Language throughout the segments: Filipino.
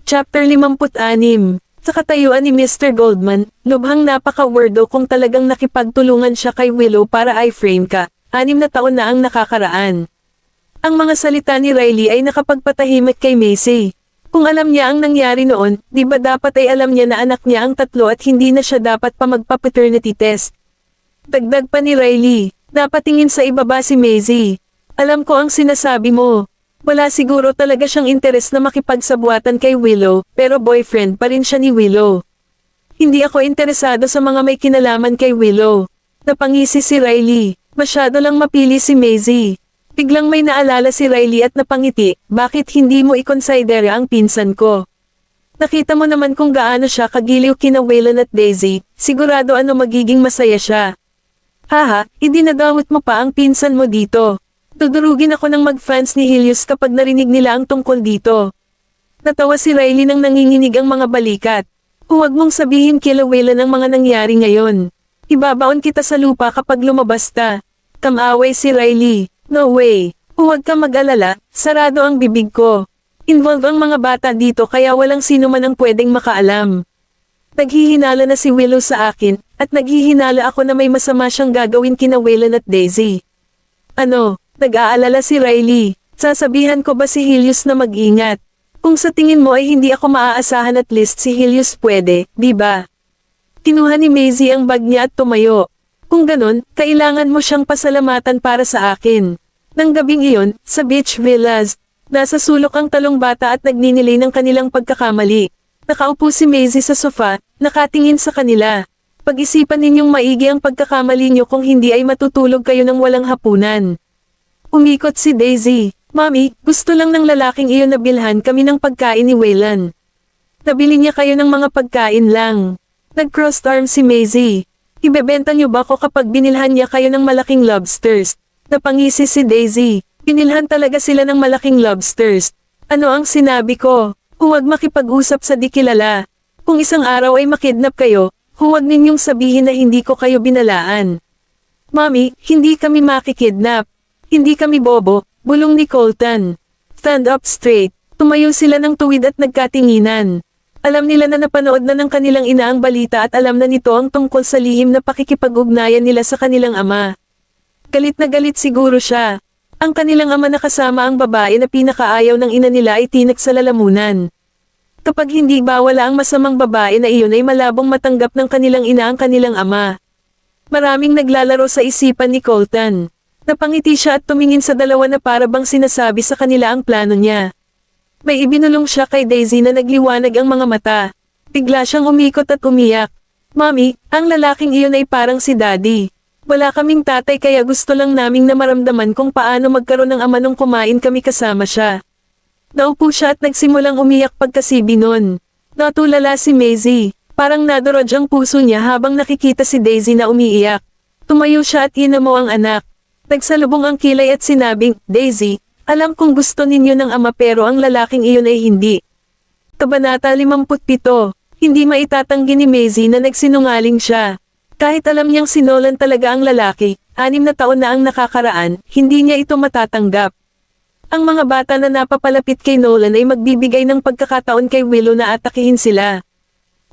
Chapter 56. Sa katayuan ni Mr. Goldman, lubhang napaka-wordo kung talagang nakipagtulungan siya kay Willow para i-frame ka. 6 na taon na ang nakakaraan. Ang mga salita ni Riley ay nakapagpatahimik kay Macy. Kung alam niya ang nangyari noon, di ba dapat ay alam niya na anak niya ang 3 at hindi na siya dapat pa magpa-paternity test. Dagdag pa ni Riley, dapat tingin sa ibaba si Macy. Alam ko ang sinasabi mo. Wala siguro talaga siyang interes na makipagsabuatan kay Willow, pero boyfriend pa rin siya ni Willow. Hindi ako interesado sa mga may kinalaman kay Willow. Napangisi si Riley. Masyado lang mapili si Macy. Biglang may naalala si Riley at napangiti, bakit hindi mo i-consider ang pinsan ko? Nakita mo naman kung gaano siya kagiliw kina Waylon at Daisy, sigurado ano magiging masaya siya. Haha, idinadawit mo pa ang pinsan mo dito. Tudurugin ako ng mag-fans ni Helios kapag narinig nila ang tungkol dito. Natawa si Riley nang nanginginig ang mga balikat. Huwag mong sabihin kila Waylon ang mga nangyari ngayon. Ibabaon kita sa lupa kapag lumabas ta. Kamaway si Riley. No way. Huwag ka mag-alala, sarado ang bibig ko. Involve ang mga bata dito kaya walang sino man ang pwedeng makaalam. Naghihinala na si Willow sa akin, at naghihinala ako na may masama siyang gagawin kina Waylon at Daisy. Ano? Nag-aalala si Riley. Sasabihan ko ba si Helios na mag-ingat? Kung sa tingin mo ay hindi ako maaasahan at least si Helios pwede, di ba? Kinuha ni Macy ang bag niya at tumayo. Kung ganun, kailangan mo siyang pasalamatan para sa akin. Nang gabing iyon, sa beach villas, nasa sulok ang talong bata at nagninilay ng kanilang pagkakamali. Nakaupo si Macy sa sofa, nakatingin sa kanila. Pag-isipan ninyong maigi ang pagkakamali niyo kung hindi ay matutulog kayo ng walang hapunan. Umikot si Daisy. Mami, gusto lang ng lalaking iyon na bilhan kami ng pagkain ni Waylon. Nabili niya kayo ng mga pagkain lang. Nag-crossed arm si Macy. Ibebenta niyo ba ko kapag binilhan niya kayo ng malaking lobsters? Napangisi si Daisy. Binilhan talaga sila ng malaking lobsters. Ano ang sinabi ko? Huwag makipag-usap sa di kilala. Kung isang araw ay makidnap kayo, huwag ninyong sabihin na hindi ko kayo binalaan. Mami, hindi kami makikidnap. Hindi kami bobo, bulong ni Colton. Stand up straight. Tumayo sila ng tuwid at nagkatinginan. Alam nila na napanood na ng kanilang ina ang balita at alam na nito ang tungkol sa lihim na pakikipag-ugnayan nila sa kanilang ama. Galit na galit siguro siya. Ang kanilang ama na kasama ang babae na pinakaayaw ng ina nila ay tinag sa lalamunan. Kapag hindi ba wala ang masamang babae na iyon ay malabong matanggap ng kanilang ina ang kanilang ama. Maraming naglalaro sa isipan ni Colton. Napangiti siya at tumingin sa dalawa na para bang sinasabi sa kanila ang plano niya. May ibinulong siya kay Daisy na nagliwanag ang mga mata. Bigla siyang umikot at umiyak. Mami, ang lalaking iyon ay parang si Daddy. Wala kaming tatay kaya gusto lang naming na maramdaman kung paano magkaroon ng ama nung kumain kami kasama siya. Naupo siya at nagsimulang umiyak pagkasibi nun. Natulala si Macy. Parang nadurog ang puso niya habang nakikita si Daisy na umiiyak. Tumayo siya at inamo ang anak. Nagsalubong ang kilay at sinabing, Daisy, alam kong gusto ninyo ng ama pero ang lalaking iyon ay hindi. Kabanata 57, hindi maitatanggi ni Macy na nagsinungaling siya. Kahit alam niyang si Nolan talaga ang lalaki, 6 na taon na ang nakakaraan, hindi niya ito matatanggap. Ang mga bata na napapalapit kay Nolan ay magbibigay ng pagkakataon kay Willow na atakihin sila.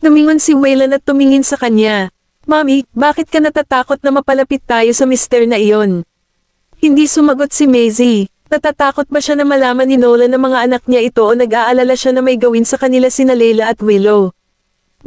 Lumingon si Waylon at tumingin sa kanya. Mami, bakit ka natatakot na mapalapit tayo sa mister na iyon? Hindi sumagot si Macy. Natatakot ba siya na malaman ni Nolan na mga anak niya ito o nag-aalala siya na may gawin sa kanila sina Layla at Willow?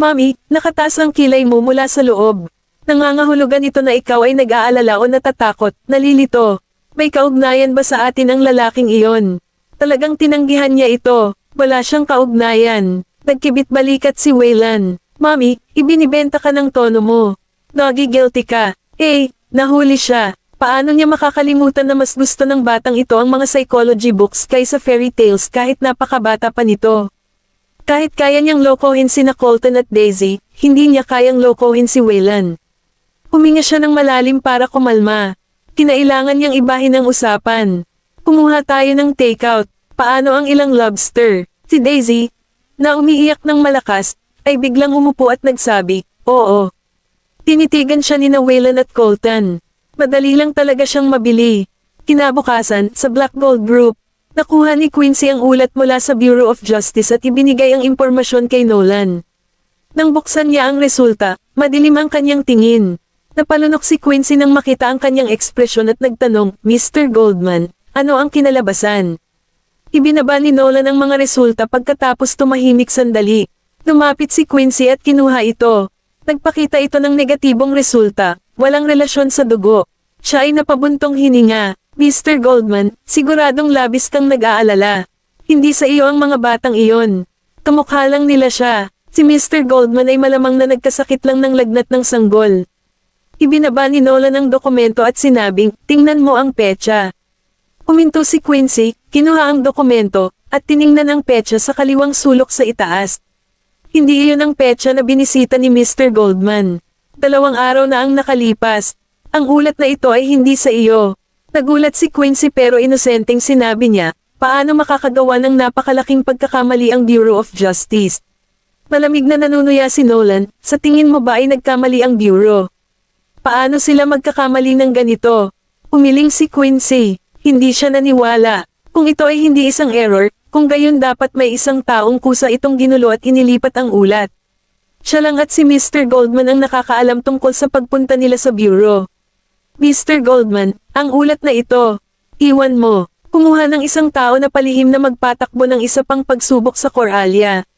Mami, nakataas ang kilay mo mula sa loob. Nangangahulugan ito na ikaw ay nag-aalala o natatakot, nalilito. May kaugnayan ba sa atin ang lalaking iyon? Talagang tinanggihan niya ito. Wala siyang kaugnayan. Nagkibit balikat si Waylon. Mami, ibinibenta ka ng tono mo. Nagi guilty ka. Nahuli siya. Paano niya makakalimutan na mas gusto ng batang ito ang mga psychology books kaysa fairy tales kahit napakabata pa nito? Kahit kaya niyang lokohin sina Colton at Daisy, hindi niya kayang lokohin si Waylon. Huminga siya ng malalim para kumalma. Kinailangan niyang ibahin ang usapan. Kumuha tayo ng takeout. Paano ang ilang lobster? Si Daisy, na umiiyak ng malakas, ay biglang umupo at nagsabi, oo. Tinitigan siya ni Waylon at Colton. Madali lang talaga siyang mabili. Kinabukasan, sa Black Gold Group, Nakuha ni Quincy ang ulat mula sa Bureau of Justice at ibinigay ang impormasyon kay Nolan. Nang buksan niya ang resulta, madilim ang kanyang tingin. Napalunok si Quincy nang makita ang kanyang ekspresyon at nagtanong, Mr. Goldman, ano ang kinalabasan? Ibinaba ni Nolan ang mga resulta pagkatapos tumahimik sandali. Lumapit si Quincy at kinuha ito. Nagpakita ito ng negatibong resulta, walang relasyon sa dugo. Siya ay napabuntong hininga. Mr. Goldman, siguradong labis kang nag-aalala. Hindi sa iyo ang mga batang iyon. Tumukha lang nila siya. Si Mr. Goldman ay malamang na nagkasakit lang ng lagnat ng sanggol. Ibinaba ni Nolan ang dokumento at sinabing, tingnan mo ang petsa. Huminto si Quincy, kinuha ang dokumento, at tiningnan ang petsa sa kaliwang sulok sa itaas. Hindi iyon ang petsa na binisita ni Mr. Goldman. 2 araw na ang nakalipas. Ang ulat na ito ay hindi sa iyo. Nagulat si Quincy pero inosenteng sinabi niya, paano makakagawa ng napakalaking pagkakamali ang Bureau of Justice? Malamig na nanunuya si Nolan, sa tingin mo ba ay nagkamali ang Bureau? Paano sila magkakamali ng ganito? Umiling si Quincy, hindi siya naniwala. Kung ito ay hindi isang error, kung gayon dapat may isang taong kusa itong ginulo at inilipat ang ulat. Siya lang at si Mr. Goldman ang nakakaalam tungkol sa pagpunta nila sa Bureau. Mr. Goldman, ang ulat na ito. Iwan mo. Kumuha ng isang tao na palihim na magpatakbo ng isa pang pagsubok sa Coralia.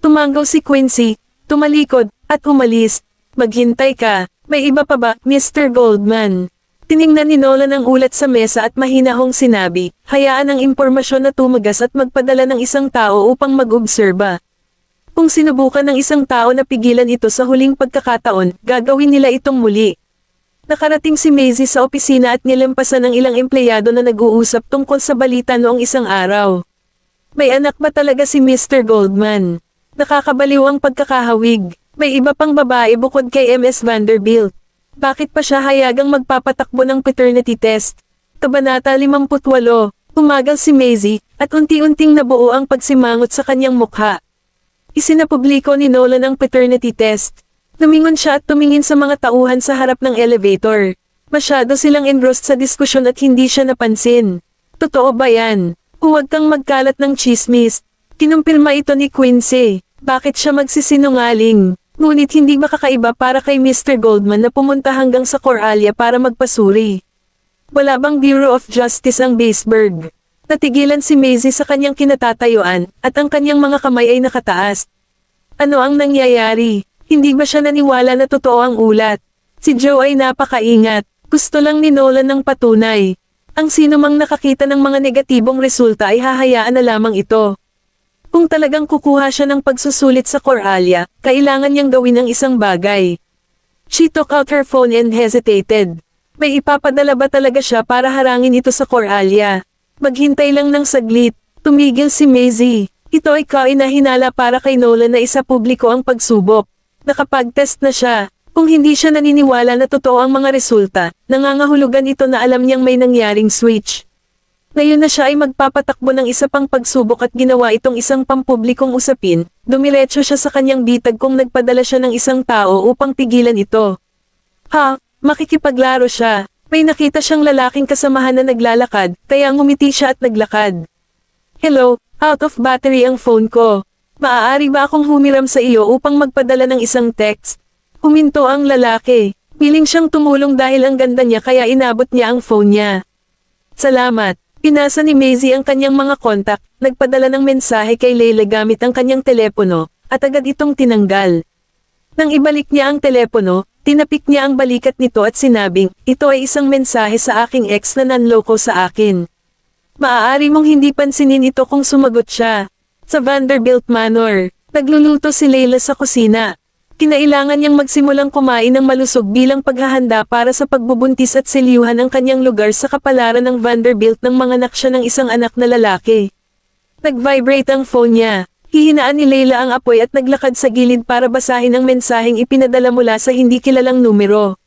Tumanggaw si Quincy, tumalikod, at umalis. Maghintay ka. May iba pa ba, Mr. Goldman? Tiningnan ni Nolan ang ulat sa mesa at mahinahong sinabi, hayaan ang impormasyon na tumagas at magpadala ng isang tao upang mag-obserba. Kung sinubukan ng isang tao na pigilan ito sa huling pagkakataon, gagawin nila itong muli. Nakarating si Maisie sa opisina at nilampasan ng ilang empleyado na nag-uusap tungkol sa balita noong isang araw. May anak ba talaga si Mr. Goldman? Nakakabaliw ang pagkakahawig. May iba pang babae bukod kay MS Vanderbilt. Bakit pa siya hayagang magpapatakbo ng paternity test? Kabanata 58. Umagal si Maisie, at unti-unting nabuo ang pagsimangot sa kanyang mukha. Isinapubliko ni Nolan ang paternity test. Lumingon siya at tumingin sa mga tauhan sa harap ng elevator. Masyado silang engrossed sa diskusyon at hindi siya napansin. Totoo ba yan? Huwag kang magkalat ng chismis. Kinumpirma ito ni Quincy. Bakit siya magsisinungaling? Ngunit hindi makakaiba para kay Mr. Goldman na pumunta hanggang sa Coralia para magpasuri. Wala bang Bureau of Justice ang Baseburg? Natigilan si Maisie sa kanyang kinatatayuan, at ang kanyang mga kamay ay nakataas. Ano ang nangyayari? Hindi ba siya naniwala na totoo ang ulat? Si Joe ay napakaingat. Gusto lang ni Nolan ng patunay. Ang sino mang nakakita ng mga negatibong resulta ay hahayaan na lamang ito. Kung talagang kukuha siya ng pagsusulit sa Coralia, kailangan niyang gawin ang isang bagay. She took out her phone and hesitated. May ipapadala ba talaga siya para harangin ito sa Coralia? Maghintay lang ng saglit. Tumigil si Maisie. Ito ay kainahinala para kay Nolan na isa publiko ang pagsubok. Nakapag-test na siya. Kung hindi siya naniniwala na totoo ang mga resulta, nangangahulugan ito na alam niyang may nangyaring switch. Ngayon na siya ay magpapatakbo ng isa pang pagsubok at ginawa itong isang pampublikong usapin, dumiretso siya sa kanyang bitag kung nagpadala siya ng isang tao upang pigilan ito. Ha, makikipaglaro siya. May nakita siyang lalaking kasamahan na naglalakad, kaya ngumiti siya at naglakad. Hello, out of battery ang phone ko. Maaari ba akong humiram sa iyo upang magpadala ng isang text? Huminto ang lalaki. Piling siyang tumulong dahil ang ganda niya kaya inabot niya ang phone niya. Salamat. Pinasa ni Maisie ang kanyang mga kontak, nagpadala ng mensahe kay Leila gamit ang kanyang telepono, at agad itong tinanggal. Nang ibalik niya ang telepono, tinapik niya ang balikat nito at sinabing, ito ay isang mensahe sa aking ex na nanloko sa akin. Maaari mong hindi pansinin ito kung sumagot siya. Sa Vanderbilt Manor, nagluluto si Leila sa kusina. Kinailangan niyang magsimulang kumain ng malusog bilang paghahanda para sa pagbubuntis at selyuhan ang kanyang lugar sa kapalaran ng Vanderbilt nang manganak siya ng isang anak na lalaki. Nag-vibrate ang phone niya. Hihinaan ni Leila ang apoy at naglakad sa gilid para basahin ang mensaheng ipinadala mula sa hindi kilalang numero.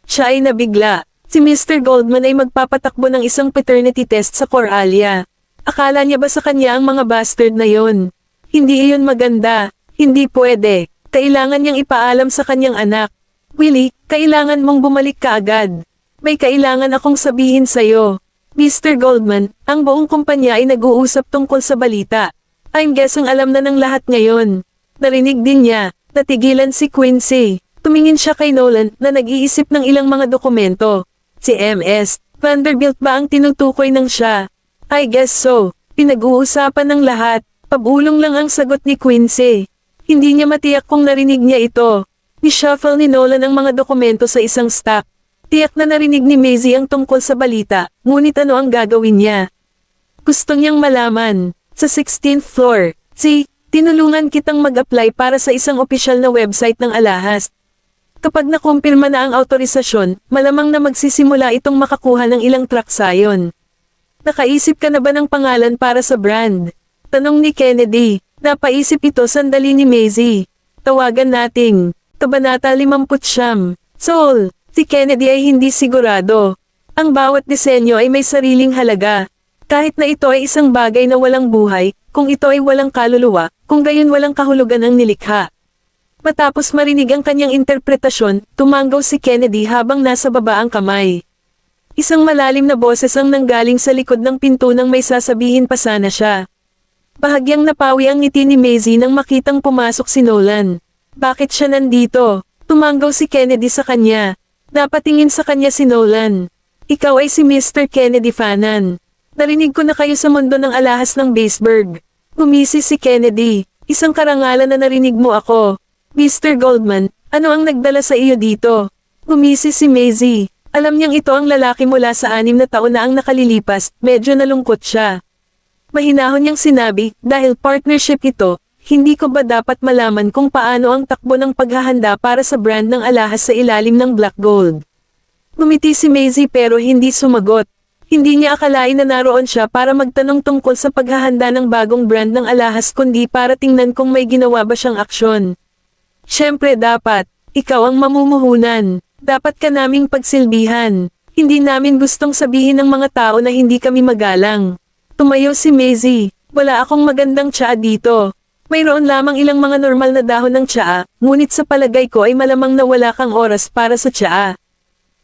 Siya ay nabigla. Si Mr. Goldman ay magpapatakbo ng isang paternity test sa Coralia. Akala niya ba sa kanya ang mga bastard na yon? Hindi iyon maganda. Hindi pwede. Kailangan niyang ipaalam sa kanyang anak. Willie, kailangan mong bumalik ka agad. May kailangan akong sabihin sa'yo. Mr. Goldman, ang buong kumpanya ay nag-uusap tungkol sa balita. I'm guessing alam na ng lahat ngayon. Narinig din niya, natigilan si Quincy. Tumingin siya kay Nolan na nag-iisip ng ilang mga dokumento. Si MS, Vanderbilt ba ang tinutukoy ng siya? I guess so. Pinag-uusapan ng lahat. Pabulong lang ang sagot ni Quincy. Hindi niya matiyak kung narinig niya ito. Ni-shuffle ni Nolan ang mga dokumento sa isang stack. Tiyak na narinig ni Maisie ang tungkol sa balita, ngunit ano ang gagawin niya? Gusto niyang malaman. Sa 16th floor, tinulungan kitang mag-apply para sa isang opisyal na website ng alahas. Kapag nakumpirma na ang autorisasyon, malamang na magsisimula itong makakuha ng ilang traksayon. Nakaisip ka na ba ng pangalan para sa brand? Tanong ni Kennedy. Napaisip ito sandali ni Maisie. Tawagan nating. Kabanata 59. Soul. Si Kennedy ay hindi sigurado. Ang bawat disenyo ay may sariling halaga. Kahit na ito ay isang bagay na walang buhay, kung ito ay walang kaluluwa, kung gayon walang kahulugan ang nilikha. Matapos marinig ang kanyang interpretasyon, tumanggaw si Kennedy habang nasa baba ang kamay. Isang malalim na boses ang nanggaling sa likod ng pinto nang may sasabihin pa sana siya. Bahagyang napawi ang ngiti ni Maisie nang makitang pumasok si Nolan. Bakit siya nandito? Tumanggaw si Kennedy sa kanya. Napatingin sa kanya si Nolan. Ikaw ay si Mr. Kennedy Fanan. Narinig ko na kayo sa mundo ng alahas ng Baseburg. Gumisi si Kennedy. Isang karangalan na narinig mo ako. Mr. Goldman, ano ang nagdala sa iyo dito? Gumisi si Maisie. Alam niyang ito ang lalaki mula sa 6 na taon na ang nakalilipas, medyo nalungkot siya. Mahinahon niyang sinabi, dahil partnership ito, hindi ko ba dapat malaman kung paano ang takbo ng paghahanda para sa brand ng alahas sa ilalim ng Black Gold? Ngumiti si Maisie pero hindi sumagot. Hindi niya akalain na naroon siya para magtanong tungkol sa paghahanda ng bagong brand ng alahas kundi para tingnan kung may ginawa ba siyang aksyon. Siyempre dapat, ikaw ang mamumuhunan. Dapat ka naming pagsilbihan. Hindi namin gustong sabihin ng mga tao na hindi kami magalang. Tumayo si Maisie. Wala akong magandang tsaa dito. Mayroon lamang ilang mga normal na dahon ng tsaa, ngunit sa palagay ko ay malamang na wala kang oras para sa tsaa.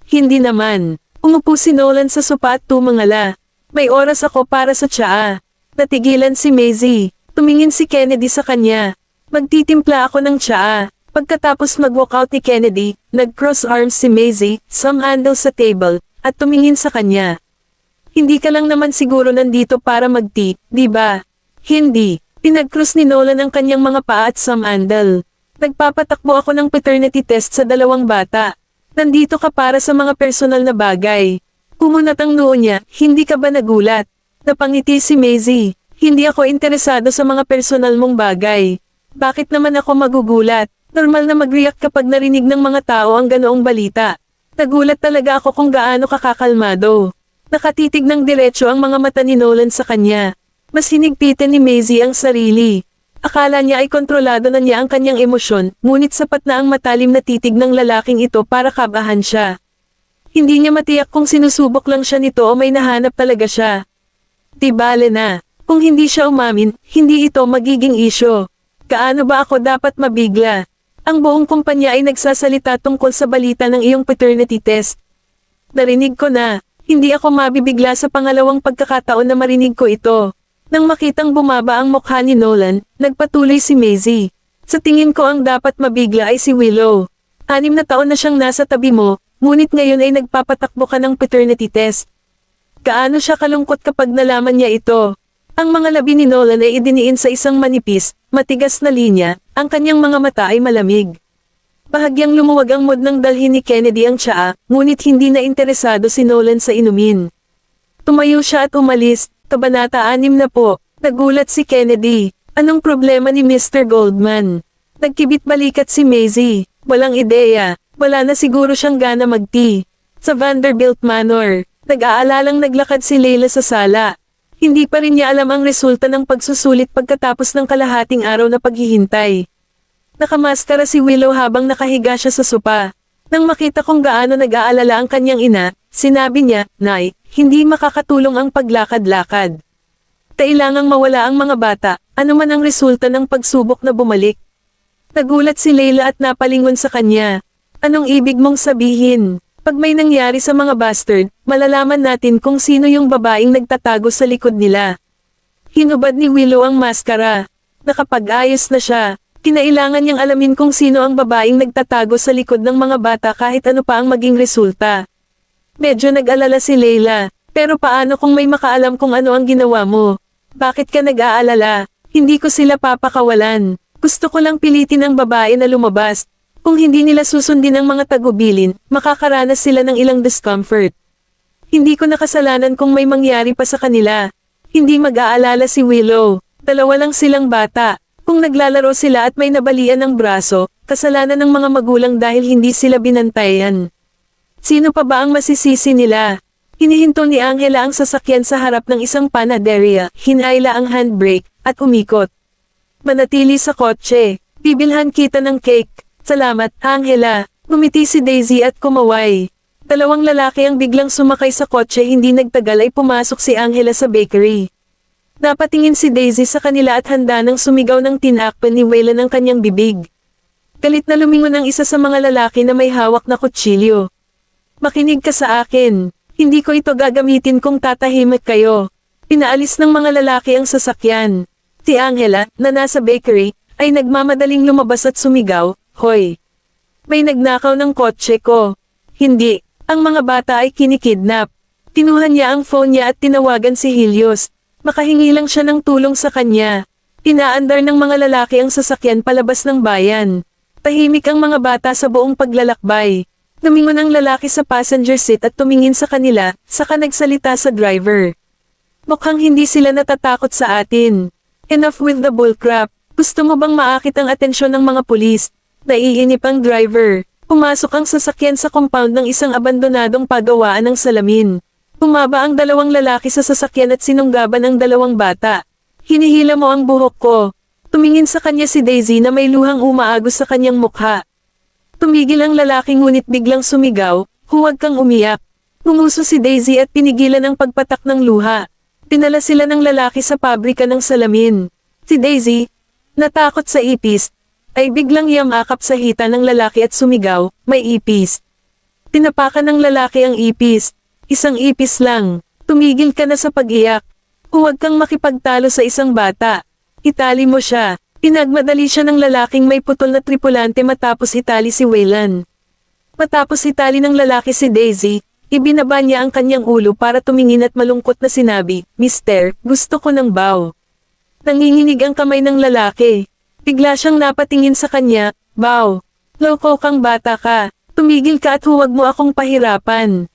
Hindi naman. Umupo si Nolan sa sopa at tumangala. May oras ako para sa tsaa. Natigilan si Maisie. Tumingin si Kennedy sa kanya. Magtitimpla ako ng tsaa. Pagkatapos mag-walkout ni Kennedy, nag-cross arms si Maisie, sumandal sa table, at tumingin sa kanya. Hindi ka lang naman siguro nandito para mag-tea, di ba? Hindi. Pinag-cross ni Nolan ang kanyang mga paa at sumandal. Nagpapatakbo ako ng paternity test sa 2 bata. Nandito ka para sa mga personal na bagay. Kumunat ang noo niya, hindi ka ba nagulat? Napangiti si Maisie. Hindi ako interesado sa mga personal mong bagay. Bakit naman ako magugulat? Normal na mag-react kapag narinig ng mga tao ang ganoong balita. Nagulat talaga ako kung gaano kakakalmado. Nakatitig ng diretso ang mga mata ni Nolan sa kanya. Mas hinigpitan ni Maisie ang sarili. Akala niya ay kontrolado na niya ang kanyang emosyon, ngunit sapat na ang matalim na titig ng lalaking ito para kabahan siya. Hindi niya matiyak kung sinusubok lang siya nito o may nahanap talaga siya. Tibale na. Kung hindi siya umamin, hindi ito magiging isyo. Kaano ba ako dapat mabigla? Ang buong kumpanya ay nagsasalita tungkol sa balita ng iyong paternity test. Narinig ko na, hindi ako mabibigla sa pangalawang pagkakataon na marinig ko ito. Nang makitang bumaba ang mukha ni Nolan, nagpatuloy si Maisie. Sa tingin ko ang dapat mabigla ay si Willow. 6 na taon na siyang nasa tabi mo, ngunit ngayon ay nagpapatakbo ka ng paternity test. Kaano siya kalungkot kapag nalaman niya ito? Ang mga labi ni Nolan ay idiniin sa isang manipis, matigas na linya, ang kanyang mga mata ay malamig. Bahagyang lumuwag ang mood ng dalhin ni Kennedy ang tsaa, ngunit hindi na interesado si Nolan sa inumin. Tumayo siya at umalis, kabanata 6 na po. Nagulat si Kennedy. Anong problema ni Mr. Goldman? Nagkibit balikat si Maisie. Walang ideya. Wala na siguro siyang gana mag-tea. Sa Vanderbilt Manor, nag-aalalang naglakad si Leila sa sala. Hindi pa rin niya alam ang resulta ng pagsusulit pagkatapos ng kalahating araw na paghihintay. Nakamaskara si Willow habang nakahiga siya sa sopa. Nang makita kung gaano nag-aalala ang kanyang ina, sinabi niya, "Nay, hindi makakatulong ang paglakad-lakad. Kailangang mawala ang mga bata, anuman ang resulta ng pagsubok na bumalik." Nagulat si Leila at napalingon sa kanya. "Anong ibig mong sabihin?" Pag may nangyari sa mga bastard, malalaman natin kung sino yung babaeng nagtatago sa likod nila. Hinubad ni Willow ang maskara. Nakapag-ayos na siya. Kinailangan niyang alamin kung sino ang babaeng nagtatago sa likod ng mga bata kahit ano pa ang maging resulta. Medyo nag-alala si Layla. Pero paano kung may makaalam kung ano ang ginawa mo? Bakit ka nag-aalala? Hindi ko sila papakawalan. Gusto ko lang pilitin ang babae na lumabas. Kung hindi nila susundin ang mga tagubilin, makakaranas sila ng ilang discomfort. Hindi ko nakasalanan kung may mangyari pa sa kanila. Hindi mag-aalala si Willow. Dalawa lang silang bata. Kung naglalaro sila at may nabalian ng braso, kasalanan ng mga magulang dahil hindi sila binantayan. Sino pa ba ang masisisi nila? Hinihinto ni Angela ang sasakyan sa harap ng isang panaderia, hinayla ang handbrake, at umikot. Manatili sa kotse. Bibilhan kita ng cake. Salamat, Angela. Ngumiti si Daisy at kumaway. Dalawang lalaki ang biglang sumakay sa kotse, hindi nagtagal ay pumasok si Angela sa bakery. Napatingin si Daisy sa kanila at handa nang sumigaw ng tinakpan ni Waylon ang kanyang bibig. Galit na lumingon ang isa sa mga lalaki na may hawak na kutsilyo. Makinig ka sa akin. Hindi ko ito gagamitin kung tatahimik kayo. Pinaalis ng mga lalaki ang sasakyan. Si Angela, na nasa bakery, ay nagmamadaling lumabas at sumigaw, "Hoy! May nagnakaw ng kotse ko." Hindi. Ang mga bata ay kinikidnap. Kinuha niya ang phone niya at tinawagan si Helios. Makahingi lang siya ng tulong sa kanya. Inaandar ng mga lalaki ang sasakyan palabas ng bayan. Tahimik ang mga bata sa buong paglalakbay. Lumingon ang lalaki sa passenger seat at tumingin sa kanila, saka nagsalita sa driver. Mukhang hindi sila natatakot sa atin. Enough with the bullcrap. Gusto mo bang maakit ang atensyon ng mga pulis? Naiinip ang driver. Pumasok ang sasakyan sa compound ng isang abandonadong pagawaan ng salamin. Bumaba ang dalawang lalaki sa sasakyan at sinunggaban ang dalawang bata. Hinihila mo ang buhok ko. Tumingin sa kanya si Daisy na may luhang umaagos sa kanyang mukha. Tumigil ang lalaki ngunit biglang sumigaw, "Huwag kang umiyak." Ngumuso si Daisy at pinigilan ang pagpatak ng luha. Tinala sila ng lalaki sa pabrika ng salamin. Si Daisy, natakot sa ipis, ay biglang yamakap sa hita ng lalaki at sumigaw, "May ipis." Tinapakan ng lalaki ang ipis. "Isang ipis lang. Tumigil ka na sa pag-iyak. Huwag kang makipagtalo sa isang bata. Itali mo siya." Pinagmadali siya ng lalaking may putol na tripulante matapos itali si Waylon. Matapos itali ng lalaki si Daisy, ibinaba niya ang kanyang ulo para tumingin at malungkot na sinabi, "Mister, gusto ko ng bow." Nanginginig ang kamay ng lalaki. Bigla siyang napatingin sa kanya, "Bow. Loko kang bata ka. Tumigil ka at huwag mo akong pahirapan."